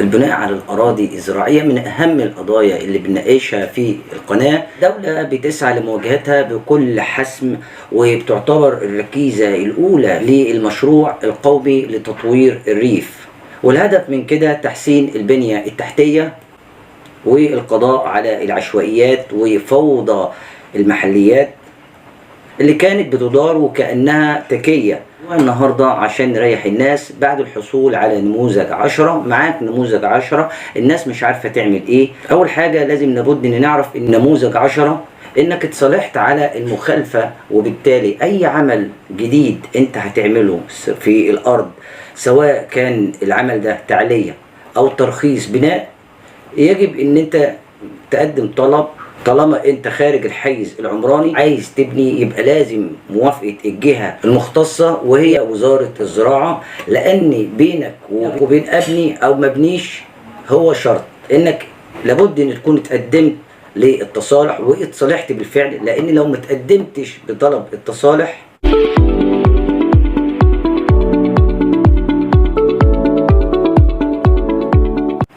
البناء على الأراضي الزراعية من أهم القضايا اللي بنناقشها في القناة. دولة بتسعى لمواجهتها بكل حسم، وبتعتبر الركيزة الأولى للمشروع القومي لتطوير الريف، والهدف من كده تحسين البنية التحتية والقضاء على العشوائيات وفوضى المحليات اللي كانت بتدار وكأنها تكية. النهاردة عشان نريح الناس بعد الحصول على نموذج 10، معاك نموذج 10 الناس مش عارفة تعمل ايه. اول حاجة لازم لابد ان نعرف ان نموذج 10 انك اتصالحت على المخالفة، وبالتالي اي عمل جديد انت هتعمله في الارض سواء كان العمل ده تعلية او ترخيص بناء، يجب ان انت تقدم طلب. طالما انت خارج الحيز العمراني عايز تبني، يبقى لازم موافقة الجهة المختصة وهي وزارة الزراعة، لان بينك وبين ابني او مبنيش هو شرط انك لابد ان تكون اتقدمت للتصالح واتصالحت بالفعل، لان لو ما تقدمتش بطلب التصالح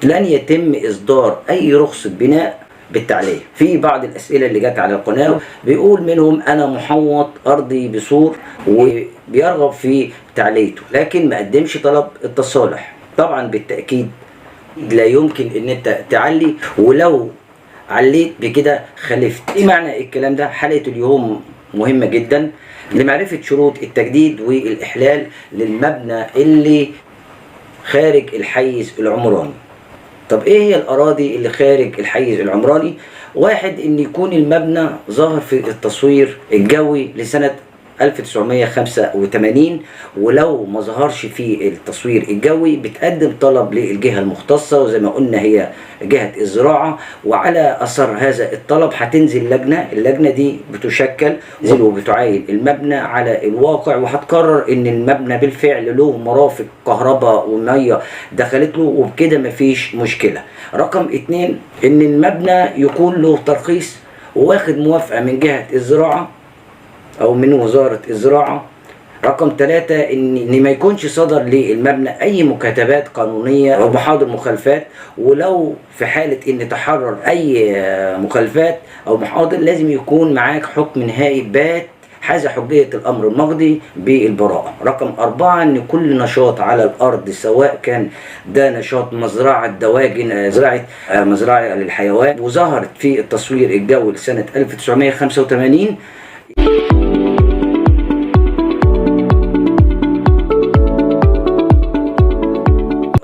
لن يتم اصدار اي رخصة بناء بالتعلية. في بعض الأسئلة اللي جت على القناة بيقول منهم أنا محوط أرضي بسور وبيرغب في تعليته لكن ما قدمش طلب التصالح. طبعا بالتأكيد لا يمكن ان انت تعلي، ولو عليت بكده خالفت. ايه معنى الكلام ده؟ حلقة اليوم مهمة جدا لمعرفة شروط التجديد والإحلال للمبنى اللي خارج الحيز العمراني. طب ايه هي الاراضي اللي خارج الحيز العمراني؟ واحد، ان يكون المبنى ظاهر في التصوير الجوي لسنة 1985، ولو ما ظهرش في التصوير الجوي بتقدم طلب للجهة المختصة، وزي ما قلنا هي جهة الزراعة، وعلى أثر هذا الطلب هتنزل لجنة. اللجنة دي بتشكل وبتعاين المبنى على الواقع، وهتقرر ان المبنى بالفعل له مرافق كهرباء ومية دخلت له، وبكده مفيش مشكلة. رقم 2، ان المبنى يكون له ترخيص واخد موافقة من جهة الزراعة او من وزارة الزراعة. رقم 3، ان ما يكونش صدر للمبنى اي مكاتبات قانونية او محاضر مخالفات، ولو في حالة ان تحرر اي مخالفات او محاضر لازم يكون معاك حكم نهائي بات حاز حجية الامر المقضي بالبراءة. رقم 4، ان كل نشاط على الارض سواء كان ده نشاط مزرعة دواجن، مزرعة للحيوان وظهرت في التصوير الجوي لسنة 1985،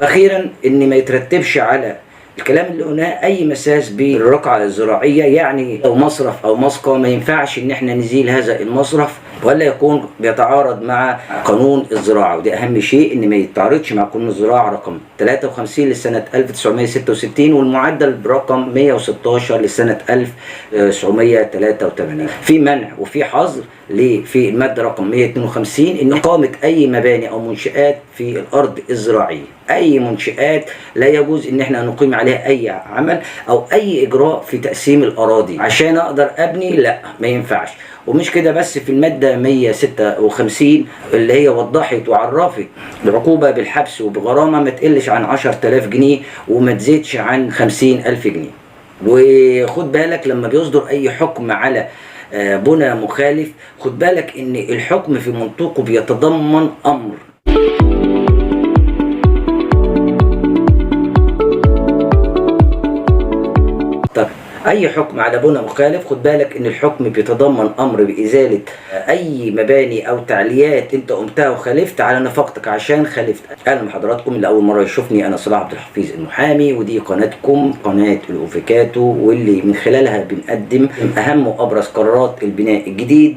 واخيرا ان ما يترتبش على الكلام اللي قلناه اي مساس بالرقعة الزراعية. يعني لو مصرف او مسقى ما ينفعش ان احنا نزيل هذا المصرف ولا يكون بيتعارض مع قانون الزراعة، وده اهم شيء ان ما يتعارضش مع قانون الزراعة رقم 53 لسنة 1966 والمعدل برقم 116 لسنة 1983. في منع وفي حظر في المادة رقم 152 ان اقامة اي مباني او منشآت في الارض الزراعية، اي منشآت لا يجوز ان احنا نقيم عليها اي عمل او اي اجراء في تقسيم الاراضي عشان اقدر ابني، لا ما ينفعش. ومش كده بس، في المادة 156 اللي هي وضحت وعرفت العقوبة بالحبس وبغرامة ما تقلش عن 10,000 جنيه وما تزيدش عن 50,000 جنيه. وخد بالك لما بيصدر اي حكم على بنى مخالف، خد بالك ان الحكم في منطوقه بيتضمن امر. طب اي حكم على بنى مخالف خد بالك ان الحكم بيتضمن امر بازالة اي مباني او تعليات انت قمتها وخالفت على نفقتك عشان خالفت. اهلا بحضراتكم اللي اول مره يشوفني، انا صلاح عبد الحفيظ المحامي، ودي قناتكم قناه الاوفيكاتو، واللي من خلالها بنقدم اهم وابرز قرارات البناء الجديد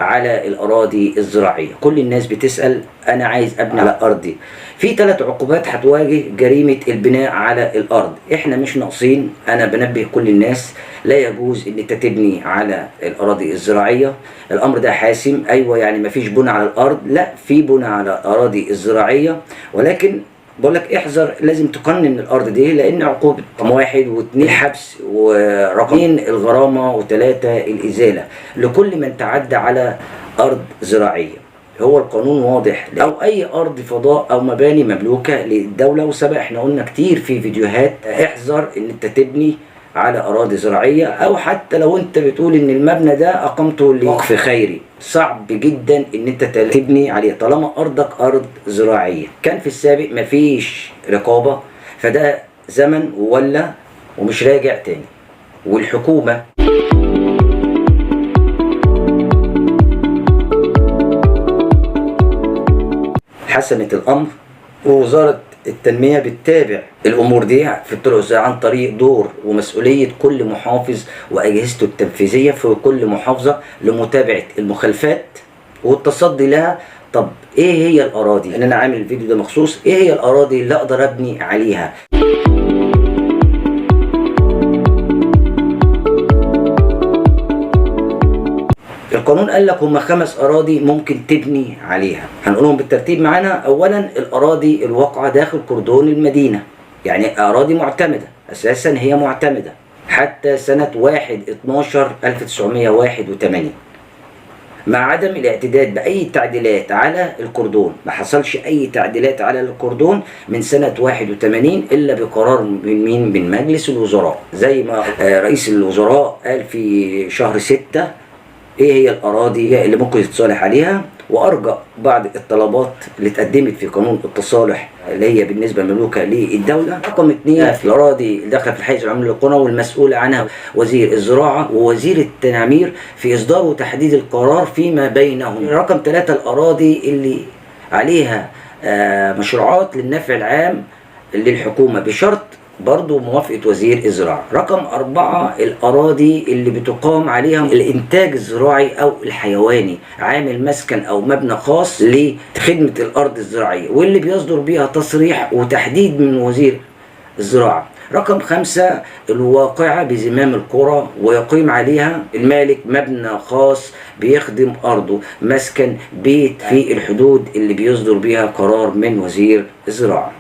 على الاراضي الزراعيه. كل الناس بتسال انا عايز ابني على ارضي. في 3 عقوبات هتواجه جريمه البناء على الارض. احنا مش ناقصين، انا بنبه كل الناس لا يجوز ان انت تبني على الاراضي الزراعيه. الامر ده حاسم. ايوه يعني مفيش بناء على الارض، لا في بناء على الاراضي الزراعيه، ولكن بقول لك احذر، لازم تقنن الارض دي، لان عقوبه رقم 1 و2 الحبس، ورقم 2 الغرامه، و3 الازاله لكل من تعدى على ارض زراعيه. هو القانون واضح، او اي ارض فضاء او مباني مملوكه للدوله. وسبق احنا قلنا كتير في فيديوهات احذر ان انت تبني على اراضي زراعيه، او حتى لو انت بتقول ان المبنى ده اقامته لوقف خيري، صعب جدا ان انت تبني عليه طالما ارضك ارض زراعيه. كان في السابق مفيش رقابه، فده زمن ولا ومش راجع تاني. والحكومه حسنت الامر، ووزاره التنميه بتتابع الامور دي في الطرق عن طريق دور ومسؤوليه كل محافظ واجهزته التنفيذيه في كل محافظه لمتابعه المخالفات والتصدي لها. طب ايه هي الاراضي؟ ان انا عامل الفيديو ده مخصوص ايه هي الاراضي اللي اقدر ابني عليها. القانون قال لك هم 5 أراضي ممكن تبني عليها، هنقولهم بالترتيب معانا. أولا الأراضي الواقعة داخل كردون المدينة، يعني أراضي معتمدة، أساسا هي معتمدة حتى سنة 1/12/1981 مع عدم الاعتداد بأي تعديلات على الكردون. ما حصلش أي تعديلات على الكردون من سنة 81 إلا بقرار من مين؟ من مجلس الوزراء، زي ما رئيس الوزراء قال في شهر 6 ايه هي الاراضي اللي ممكن يتصالح عليها، وارجى بعض الطلبات اللي اتقدمت في قانون التصالح اللي هي بالنسبه مملوكه للدوله. رقم 2 الاراضي اللي داخله في الحيز العمراني للقرى والمسؤول عنها وزير الزراعه ووزير التعمير في اصدار وتحديد القرار فيما بينهم. رقم 3 الاراضي اللي عليها مشروعات للنفع العام للحكومه بشرط برضو موافقة وزير الزراعة. رقم 4 الأراضي اللي بتقام عليها الإنتاج الزراعي أو الحيواني، عامل مسكن أو مبنى خاص لخدمة الأرض الزراعية واللي بيصدر بيها تصريح وتحديد من وزير الزراعة. رقم 5 الواقعة بزمام القرى ويقيم عليها المالك مبنى خاص بيخدم أرضه، مسكن، بيت في الحدود اللي بيصدر بيها قرار من وزير الزراعة.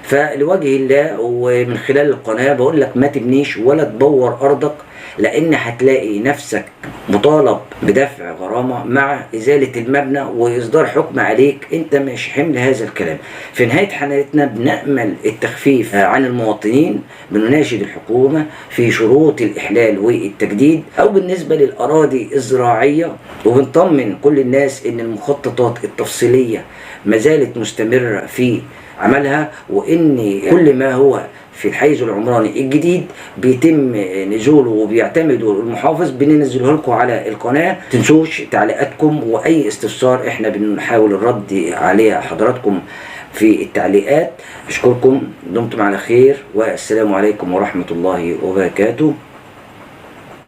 فلوجه الله ومن خلال القناة بقول لك ما تبنيش ولا تبور أرضك، لأن هتلاقي نفسك مطالب بدفع غرامة مع إزالة المبنى وإصدار حكم عليك أنت مش حمل هذا الكلام. في نهاية حلقتنا بنأمل التخفيف عن المواطنين، بنناشد الحكومة في شروط الإحلال والتجديد أو بالنسبة للأراضي الزراعية، وبنطمن كل الناس إن المخططات التفصيلية ما زالت مستمرة في عملها، وإن كل ما هو في الحيز العمراني الجديد بيتم نزوله وبيعتمدوا المحافظ بننزله لكم على القناة. تنسوش تعليقاتكم وأي استفسار احنا بنحاول الرد عليها حضراتكم في التعليقات. أشكركم، دمتم على خير، والسلام عليكم ورحمة الله وبركاته.